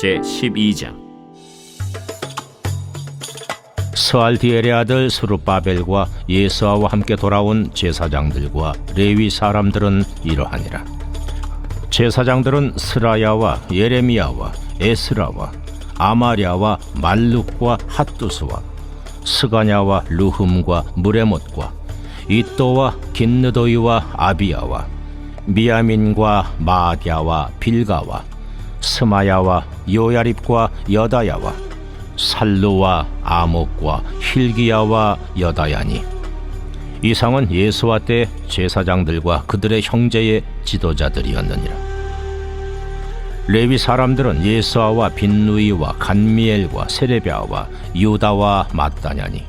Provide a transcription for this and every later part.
제12장. 스알디엘의 아들 스룹바벨과 예수아와 함께 돌아온 제사장들과 레위 사람들은 이러하니라. 제사장들은 스라야와 예레미야와 에스라와 아마랴와 말룩과 핫두스와 스가냐와 르흠과 무레못과 이또와 긴느도이와 아비야와 미야민과 마아디아와 빌가와 스마야와 요야립과 여다야와 살루와 아목과 힐기야와 여다야니, 이상은 예수와 때 제사장들과 그들의 형제의 지도자들이었느니라. 레위 사람들은 예수아와 빈누이와 간미엘과 세레비아와 유다와 마따냐니,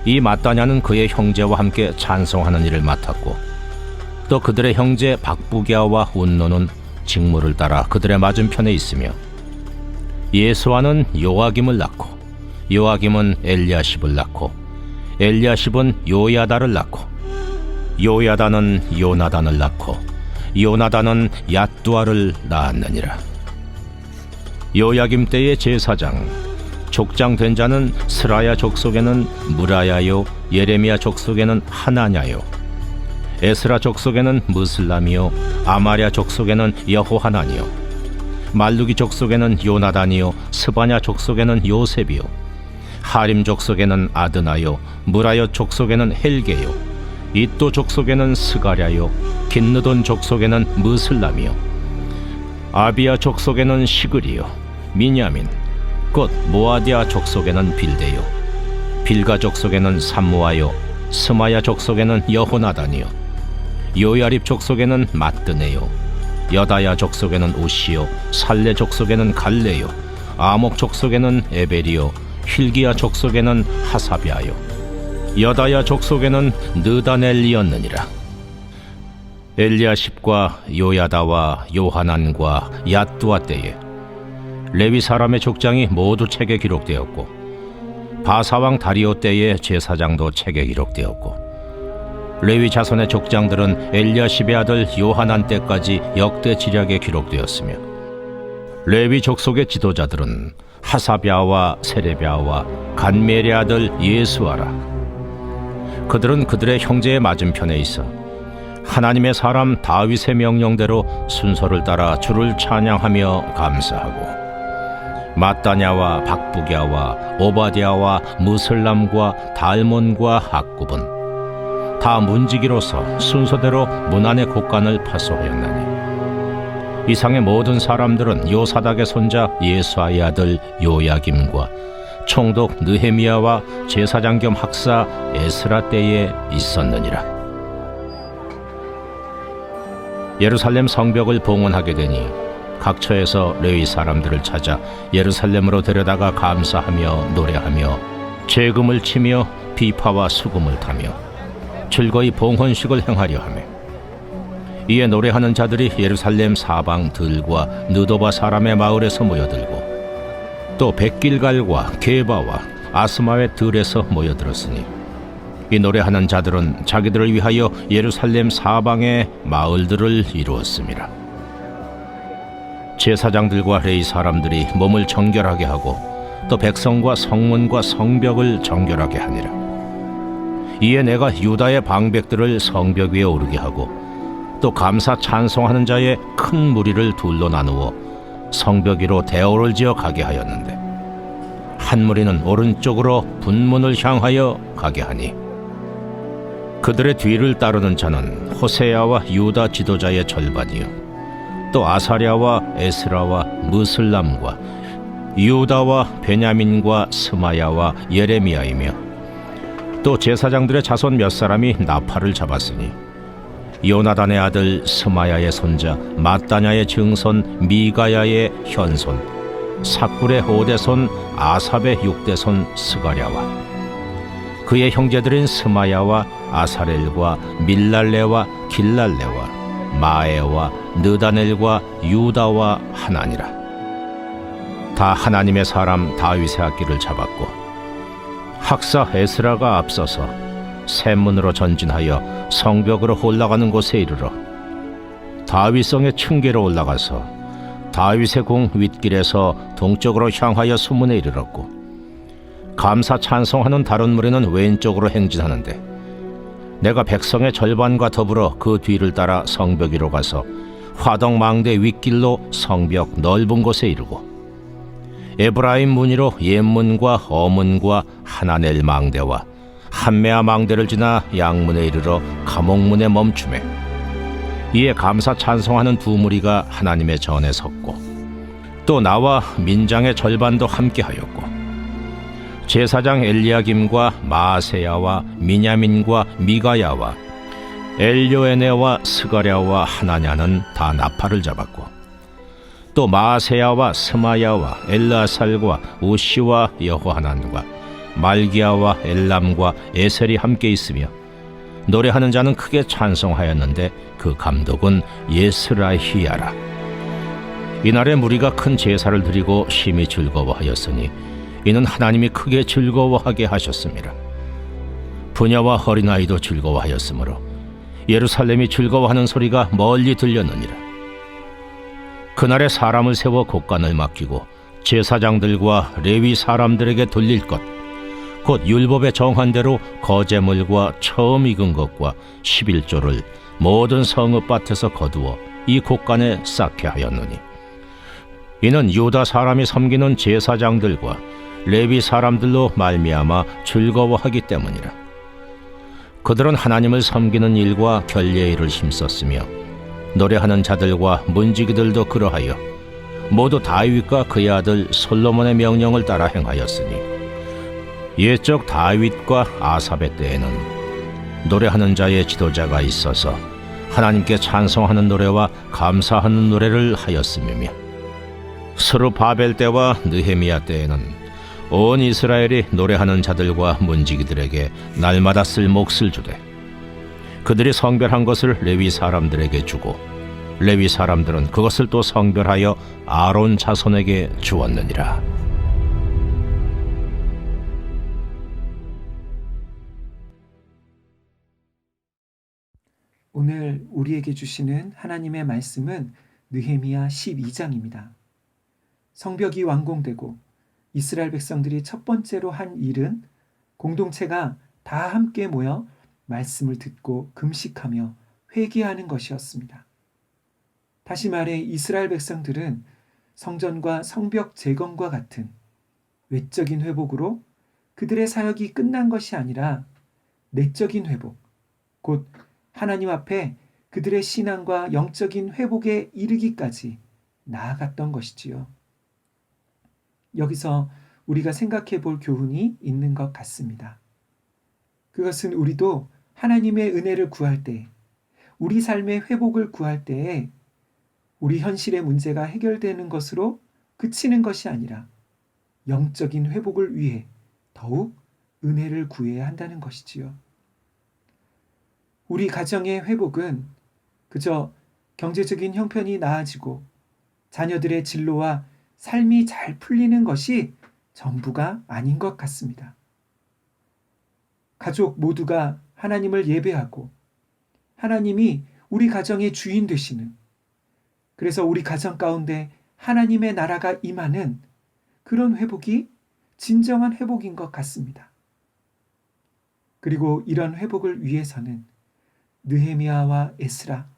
이 마따냐는 그의 형제와 함께 찬송하는 일을 맡았고, 또 그들의 형제 박부기야와 운노는 직무를 따라 그들의 맞은편에 있으며, 예수아는 요아김을 낳고 요아김은 엘리야십을 낳고 엘리야십은 요야다를 낳고 요야다는 요나단을 낳고 요나단은 얏두아를 낳았느니라. 요야김 때의 제사장 족장 된 자는 스라야 족속에는 무라야요, 예레미야 족속에는 하나냐요, 에스라 족속에는 무슬람이요, 아마랴 족속에는 여호하나니요, 말루기 족속에는 요나단이요, 스바냐 족속에는 요셉이요, 하림 족속에는 아드나요, 무라여 족속에는 헬게요, 이또 족속에는 스가랴요, 긴느돈 족속에는 무슬람이요, 아비야 족속에는 시그리요, 미냐민, 곧 모아디아 족속에는 빌데요, 빌가 족속에는 삼무아요, 스마야 족속에는 여호나단이요, 요야립 족속에는 마뜨네요, 여다야 족속에는 우시요, 살레 족속에는 갈레요, 아목 족속에는 에벨이요, 힐기야 족속에는 하사비아요, 여다야 족속에는 느다넬리였느니라. 엘리야십과 요야다와 요하난과 얏두아 때에 레위 사람의 족장이 모두 책에 기록되었고, 바사왕 다리오 때의 제사장도 책에 기록되었고, 레위 자손의 족장들은 엘리야십의 아들 요하난 때까지 역대 지략에 기록되었으며, 레위 족속의 지도자들은 하사비아와 세레비아와 간멜의 아들 예수아라. 그들은 그들의 형제의 맞은편에 있어 하나님의 사람 다윗의 명령대로 순서를 따라 주를 찬양하며 감사하고, 마따냐와 박부기야와 오바디아와 무슬람과 달몬과 악굽은 다 문지기로서 순서대로 문안의 곡간을 파수하였나니, 이상의 모든 사람들은 요사닥의 손자 예수아의 아들 요야김과 총독 느헤미야와 제사장 겸 학사 에스라 때에 있었느니라. 예루살렘 성벽을 봉헌하게 되니 각 처에서 레위 사람들을 찾아 예루살렘으로 데려다가 감사하며 노래하며 제금을 치며 비파와 수금을 타며 즐거이 봉헌식을 행하려 하며, 이에 노래하는 자들이 예루살렘 사방 들과 느도바 사람의 마을에서 모여들고, 또 백길갈과 게바와 아스마의 들에서 모여들었으니, 이 노래하는 자들은 자기들을 위하여 예루살렘 사방의 마을들을 이루었습니다. 제사장들과 레위 사람들이 몸을 정결하게 하고, 또 백성과 성문과 성벽을 정결하게 하니라. 이에 내가 유다의 방백들을 성벽 위에 오르게 하고, 또 감사 찬송하는 자의 큰 무리를 둘로 나누어 성벽 위로 대오를 지어 가게 하였는데, 한 무리는 오른쪽으로 분문을 향하여 가게 하니, 그들의 뒤를 따르는 자는 호세야와 유다 지도자의 절반이요, 또 아사랴와 에스라와 무슬람과 유다와 베냐민과 스마야와 예레미야이며, 또 제사장들의 자손 몇 사람이 나팔을 잡았으니, 요나단의 아들 스마야의 손자 마따냐의 증손 미가야의 현손 삭불의 5대손 아삽의 6대손 스가랴와 그의 형제들인 스마야와 아사렐과 밀랄레와 길랄레와 마에와 느다넬과 유다와 하나니라. 다 하나님의 사람 다윗의 앞길을 잡았고 학사 에스라가 앞서서 샘문으로 전진하여 성벽으로 올라가는 곳에 이르러 다윗성의 층계로 올라가서 다윗의 궁 윗길에서 동쪽으로 향하여 수문에 이르렀고 감사 찬송하는 다른 무리는 왼쪽으로 행진하는데 내가 백성의 절반과 더불어 그 뒤를 따라 성벽 위로 가서 화덕망대 윗길로 성벽 넓은 곳에 이르고 에브라임 문이로 옛문과 어문과 하나넬 망대와 한메아 망대를 지나 양문에 이르러 감옥문에 멈추매 이에 감사 찬송하는 두 무리가 하나님의 전에 섰고 또 나와 민장의 절반도 함께하였고 제사장 엘리야김과 마세야와 미냐민과 미가야와 엘요에네와 스가랴와 하나냐는 다 나팔을 잡았고 또 마세야와 스마야와 엘라살과 우시와 여호하난과 말기야와 엘람과 에셀이 함께 있으며 노래하는 자는 크게 찬송하였는데 그 감독은 예스라히야라. 이날에 무리가 큰 제사를 드리고 심히 즐거워하였으니 이는 하나님이 크게 즐거워하게 하셨습니다. 부녀와 어린아이도 즐거워하였으므로 예루살렘이 즐거워하는 소리가 멀리 들렸느니라. 그날에 사람을 세워 곡간을 맡기고 제사장들과 레위 사람들에게 돌릴 것 곧 율법에 정한 대로 거제물과 처음 익은 것과 11조를 모든 성읍밭에서 거두어 이 곡간에 쌓게 하였느니 이는 유다 사람이 섬기는 제사장들과 레위 사람들로 말미암아 즐거워하기 때문이라. 그들은 하나님을 섬기는 일과 결례의 일을 힘썼으며 노래하는 자들과 문지기들도 그러하여 모두 다윗과 그의 아들 솔로몬의 명령을 따라 행하였으니 옛적 다윗과 아삽의 때에는 노래하는 자의 지도자가 있어서 하나님께 찬송하는 노래와 감사하는 노래를 하였으며 스룹바벨 때와 느헤미야 때에는 온 이스라엘이 노래하는 자들과 문지기들에게 날마다 쓸 몫을 주되 그들이 성별한 것을 레위 사람들에게 주고 레위 사람들은 그것을 또 성별하여 아론 자손에게 주었느니라. 오늘 우리에게 주시는 하나님의 말씀은 느헤미야 12장입니다. 성벽이 완공되고 이스라엘 백성들이 첫 번째로 한 일은 공동체가 다 함께 모여 말씀을 듣고 금식하며 회개하는 것이었습니다. 다시 말해 이스라엘 백성들은 성전과 성벽 재건과 같은 외적인 회복으로 그들의 사역이 끝난 것이 아니라 내적인 회복, 곧 하나님 앞에 그들의 신앙과 영적인 회복에 이르기까지 나아갔던 것이지요. 여기서 우리가 생각해 볼 교훈이 있는 것 같습니다. 그것은 우리도 하나님의 은혜를 구할 때, 우리 삶의 회복을 구할 때에 우리 현실의 문제가 해결되는 것으로 그치는 것이 아니라 영적인 회복을 위해 더욱 은혜를 구해야 한다는 것이지요. 우리 가정의 회복은 그저 경제적인 형편이 나아지고 자녀들의 진로와 삶이 잘 풀리는 것이 전부가 아닌 것 같습니다. 가족 모두가 하나님을 예배하고 하나님이 우리 가정의 주인 되시는, 그래서 우리 가정 가운데 하나님의 나라가 임하는 그런 회복이 진정한 회복인 것 같습니다. 그리고 이런 회복을 위해서는 느헤미야와 에스라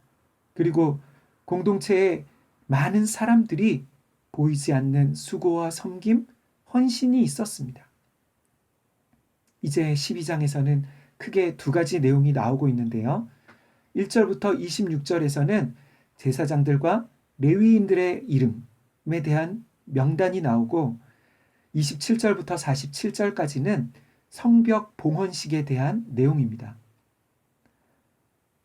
그리고 공동체의 많은 사람들이 보이지 않는 수고와 섬김, 헌신이 있었습니다. 이제 12장에서는 크게 두 가지 내용이 나오고 있는데요. 1절부터 26절에서는 제사장들과 레위인들의 이름에 대한 명단이 나오고 27절부터 47절까지는 성벽 봉헌식에 대한 내용입니다.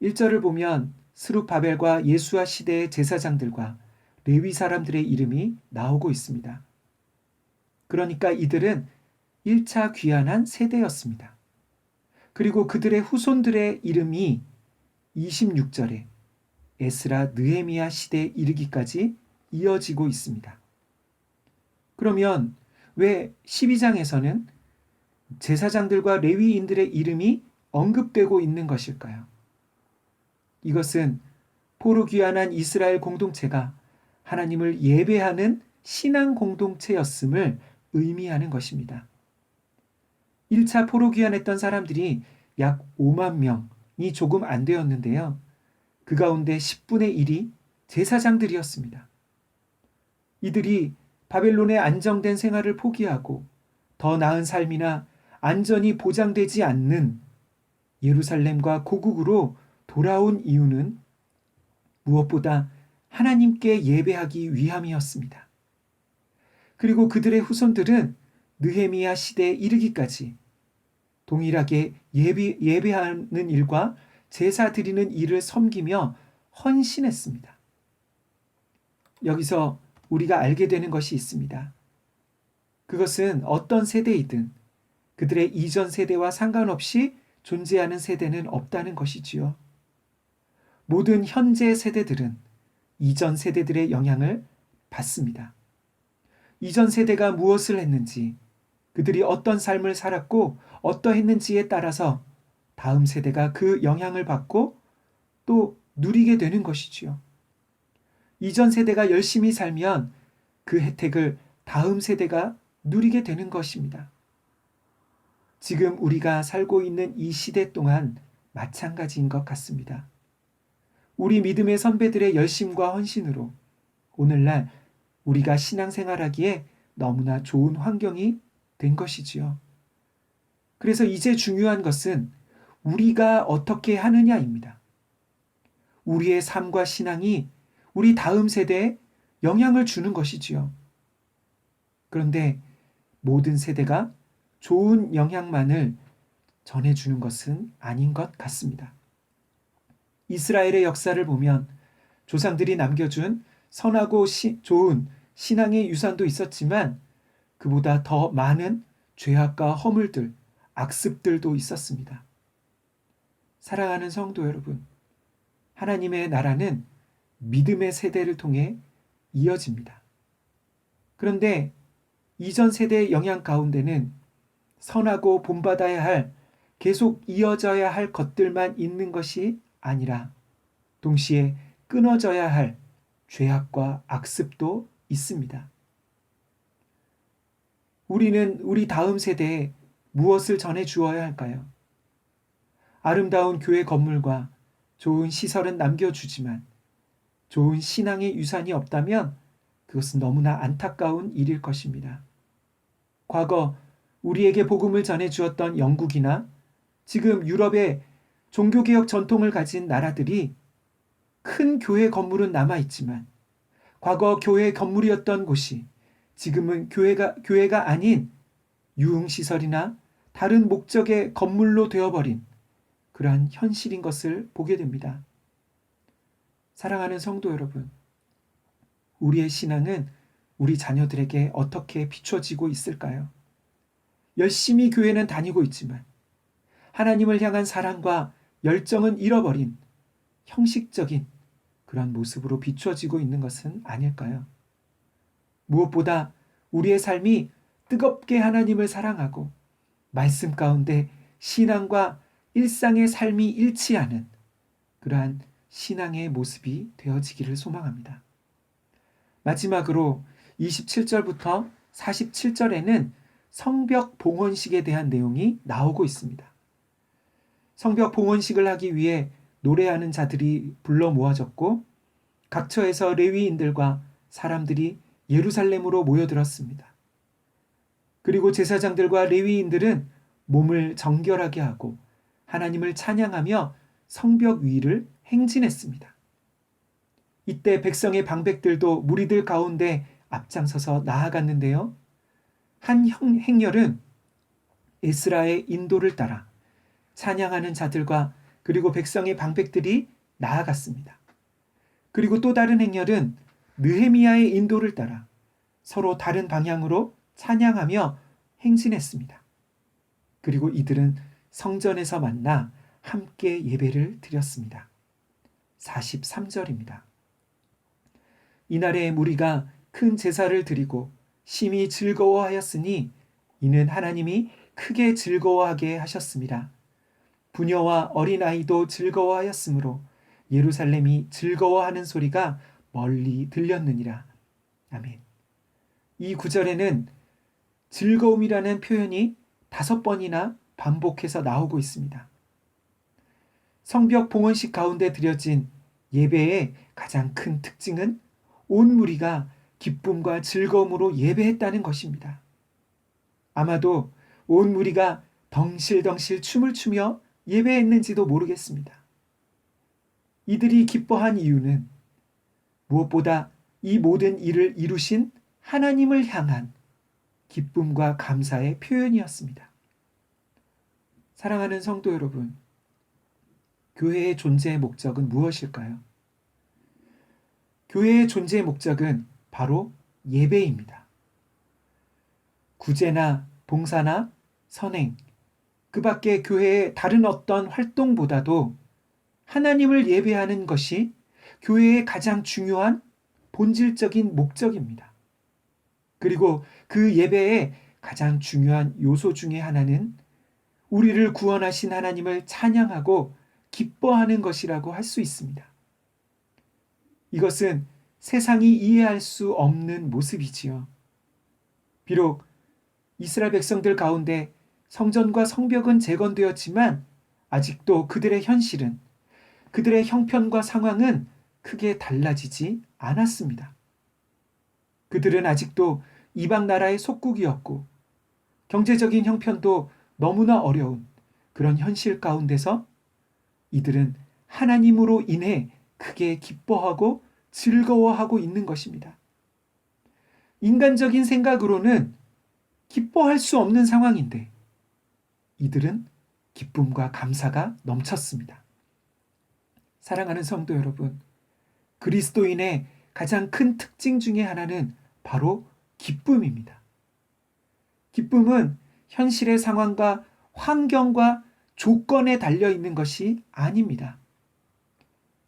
1절을 보면 스룹바벨과 예수아 시대의 제사장들과 레위 사람들의 이름이 나오고 있습니다. 그러니까 이들은 1차 귀환한 세대였습니다. 그리고 그들의 후손들의 이름이 26절에 에스라 느헤미야 시대에 이르기까지 이어지고 있습니다. 그러면 왜 12장에서는 제사장들과 레위인들의 이름이 언급되고 있는 것일까요? 이것은 포르귀안한 이스라엘 공동체가 하나님을 예배하는 신앙 공동체였음을 의미하는 것입니다. 1차 포로귀환했던 사람들이 약 5만 명이 조금 안 되었는데요. 그 가운데 10분의 1이 제사장들이었습니다. 이들이 바벨론의 안정된 생활을 포기하고 더 나은 삶이나 안전이 보장되지 않는 예루살렘과 고국으로 돌아온 이유는 무엇보다 하나님께 예배하기 위함이었습니다. 그리고 그들의 후손들은 느헤미야 시대에 이르기까지 동일하게 예배하는 일과 제사 드리는 일을 섬기며 헌신했습니다. 여기서 우리가 알게 되는 것이 있습니다. 그것은 어떤 세대이든 그들의 이전 세대와 상관없이 존재하는 세대는 없다는 것이지요. 모든 현재 세대들은 이전 세대들의 영향을 받습니다. 이전 세대가 무엇을 했는지, 그들이 어떤 삶을 살았고 어떠했는지에 따라서 다음 세대가 그 영향을 받고 또 누리게 되는 것이지요. 이전 세대가 열심히 살면 그 혜택을 다음 세대가 누리게 되는 것입니다. 지금 우리가 살고 있는 이 시대 동안 마찬가지인 것 같습니다. 우리 믿음의 선배들의 열심과 헌신으로 오늘날 우리가 신앙생활하기에 너무나 좋은 환경이 된 것이지요. 그래서 이제 중요한 것은 우리가 어떻게 하느냐입니다. 우리의 삶과 신앙이 우리 다음 세대에 영향을 주는 것이지요. 그런데 모든 세대가 좋은 영향만을 전해주는 것은 아닌 것 같습니다. 이스라엘의 역사를 보면 조상들이 남겨준 선하고 좋은 신앙의 유산도 있었지만 그보다 더 많은 죄악과 허물들, 악습들도 있었습니다. 사랑하는 성도 여러분, 하나님의 나라는 믿음의 세대를 통해 이어집니다. 그런데 이전 세대의 영향 가운데는 선하고 본받아야 할, 계속 이어져야 할 것들만 있는 것이 아니라 동시에 끊어져야 할 죄악과 악습도 있습니다. 우리는 우리 다음 세대에 무엇을 전해 주어야 할까요? 아름다운 교회 건물과 좋은 시설은 남겨주지만 좋은 신앙의 유산이 없다면 그것은 너무나 안타까운 일일 것입니다. 과거 우리에게 복음을 전해 주었던 영국이나 지금 유럽의 종교개혁 전통을 가진 나라들이 큰 교회 건물은 남아있지만 과거 교회 건물이었던 곳이 지금은 교회가 아닌 유흥시설이나 다른 목적의 건물로 되어버린 그러한 현실인 것을 보게 됩니다. 사랑하는 성도 여러분, 우리의 신앙은 우리 자녀들에게 어떻게 비춰지고 있을까요? 열심히 교회는 다니고 있지만 하나님을 향한 사랑과 열정은 잃어버린 형식적인 그런 모습으로 비춰지고 있는 것은 아닐까요? 무엇보다 우리의 삶이 뜨겁게 하나님을 사랑하고 말씀 가운데 신앙과 일상의 삶이 일치하는 그러한 신앙의 모습이 되어지기를 소망합니다. 마지막으로 27절부터 47절에는 성벽 봉헌식에 대한 내용이 나오고 있습니다. 성벽 봉헌식을 하기 위해 노래하는 자들이 불러 모아졌고 각처에서 레위인들과 사람들이 예루살렘으로 모여들었습니다. 그리고 제사장들과 레위인들은 몸을 정결하게 하고 하나님을 찬양하며 성벽 위를 행진했습니다. 이때 백성의 방백들도 무리들 가운데 앞장서서 나아갔는데요. 한 행렬은 에스라의 인도를 따라 찬양하는 자들과 그리고 백성의 방백들이 나아갔습니다. 그리고 또 다른 행렬은 느헤미야의 인도를 따라 서로 다른 방향으로 찬양하며 행진했습니다. 그리고 이들은 성전에서 만나 함께 예배를 드렸습니다. 43절입니다. 이날에 무리가 큰 제사를 드리고 심히 즐거워하였으니 이는 하나님이 크게 즐거워하게 하셨습니다. 부녀와 어린아이도 즐거워하였으므로 예루살렘이 즐거워하는 소리가 멀리 들렸느니라. 아멘. 이 구절에는 즐거움이라는 표현이 5번이나 반복해서 나오고 있습니다. 성벽 봉헌식 가운데 드려진 예배의 가장 큰 특징은 온 무리가 기쁨과 즐거움으로 예배했다는 것입니다. 아마도 온 무리가 덩실덩실 춤을 추며 예배했는지도 모르겠습니다. 이들이 기뻐한 이유는 무엇보다 이 모든 일을 이루신 하나님을 향한 기쁨과 감사의 표현이었습니다. 사랑하는 성도 여러분, 교회의 존재의 목적은 무엇일까요? 교회의 존재의 목적은 바로 예배입니다. 구제나 봉사나 선행, 그 밖에 교회의 다른 어떤 활동보다도 하나님을 예배하는 것이 교회의 가장 중요한 본질적인 목적입니다. 그리고 그 예배의 가장 중요한 요소 중에 하나는 우리를 구원하신 하나님을 찬양하고 기뻐하는 것이라고 할 수 있습니다. 이것은 세상이 이해할 수 없는 모습이지요. 비록 이스라엘 백성들 가운데 성전과 성벽은 재건되었지만 아직도 그들의 현실은, 그들의 형편과 상황은 크게 달라지지 않았습니다. 그들은 아직도 이방 나라의 속국이었고 경제적인 형편도 너무나 어려운 그런 현실 가운데서 이들은 하나님으로 인해 크게 기뻐하고 즐거워하고 있는 것입니다. 인간적인 생각으로는 기뻐할 수 없는 상황인데 이들은 기쁨과 감사가 넘쳤습니다. 사랑하는 성도 여러분, 그리스도인의 가장 큰 특징 중에 하나는 바로 기쁨입니다. 기쁨은 현실의 상황과 환경과 조건에 달려 있는 것이 아닙니다.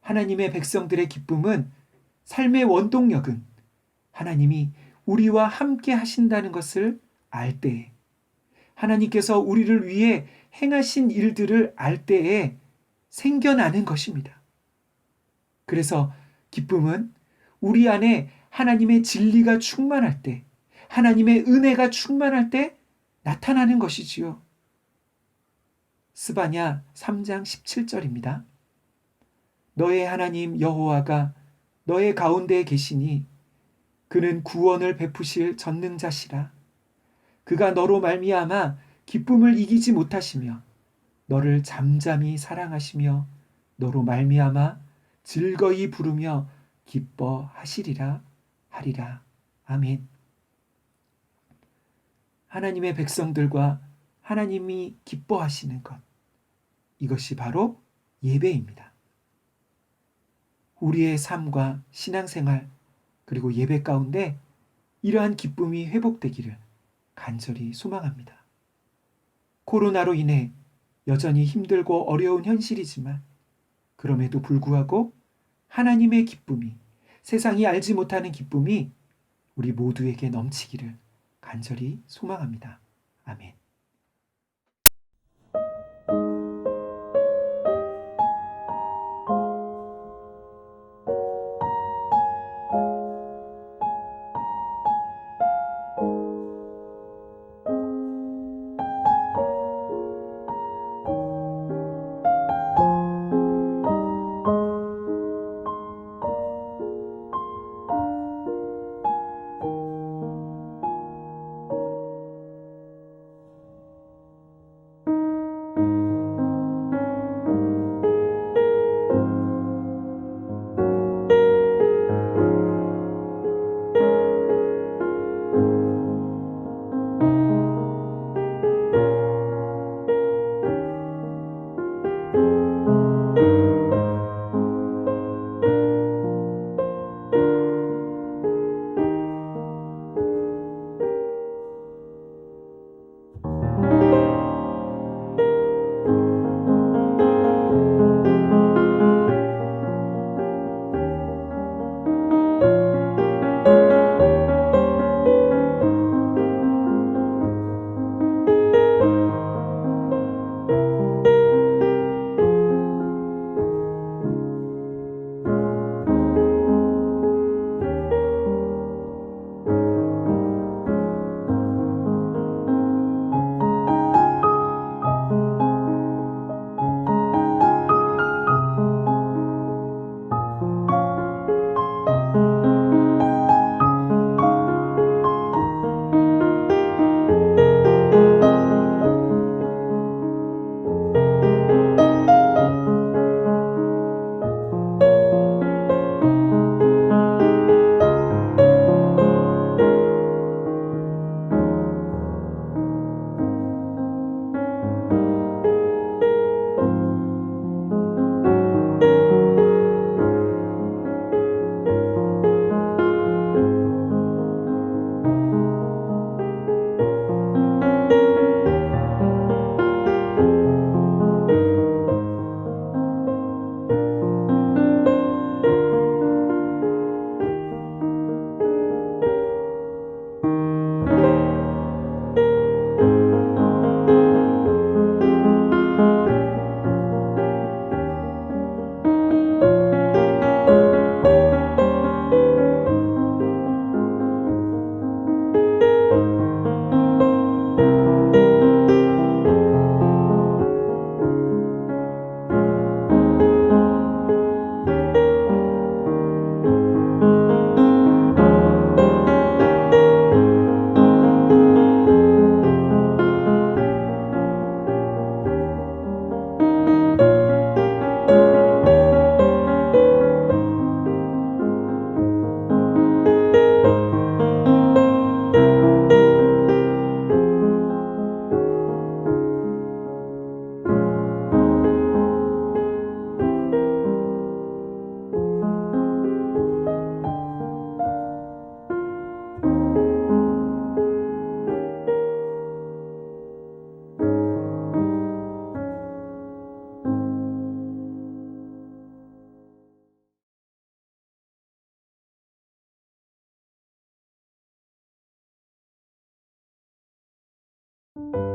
하나님의 백성들의 기쁨은, 삶의 원동력은 하나님이 우리와 함께 하신다는 것을 알 때에, 하나님께서 우리를 위해 행하신 일들을 알 때에 생겨나는 것입니다. 그래서 기쁨은 우리 안에 하나님의 진리가 충만할 때, 하나님의 은혜가 충만할 때 나타나는 것이지요. 스바냐 3장 17절입니다. 너의 하나님 여호와가 너의 가운데에 계시니 그는 구원을 베푸실 전능자시라. 그가 너로 말미암아 기쁨을 이기지 못하시며 너를 잠잠히 사랑하시며 너로 말미암아 즐거이 부르며 기뻐하시리라 하리라. 아멘. 하나님의 백성들과 하나님이 기뻐하시는 것, 이것이 바로 예배입니다. 우리의 삶과 신앙생활 그리고 예배 가운데 이러한 기쁨이 회복되기를 간절히 소망합니다. 코로나로 인해 여전히 힘들고 어려운 현실이지만 그럼에도 불구하고 하나님의 기쁨이, 세상이 알지 못하는 기쁨이 우리 모두에게 넘치기를 간절히 소망합니다. 아멘. 니다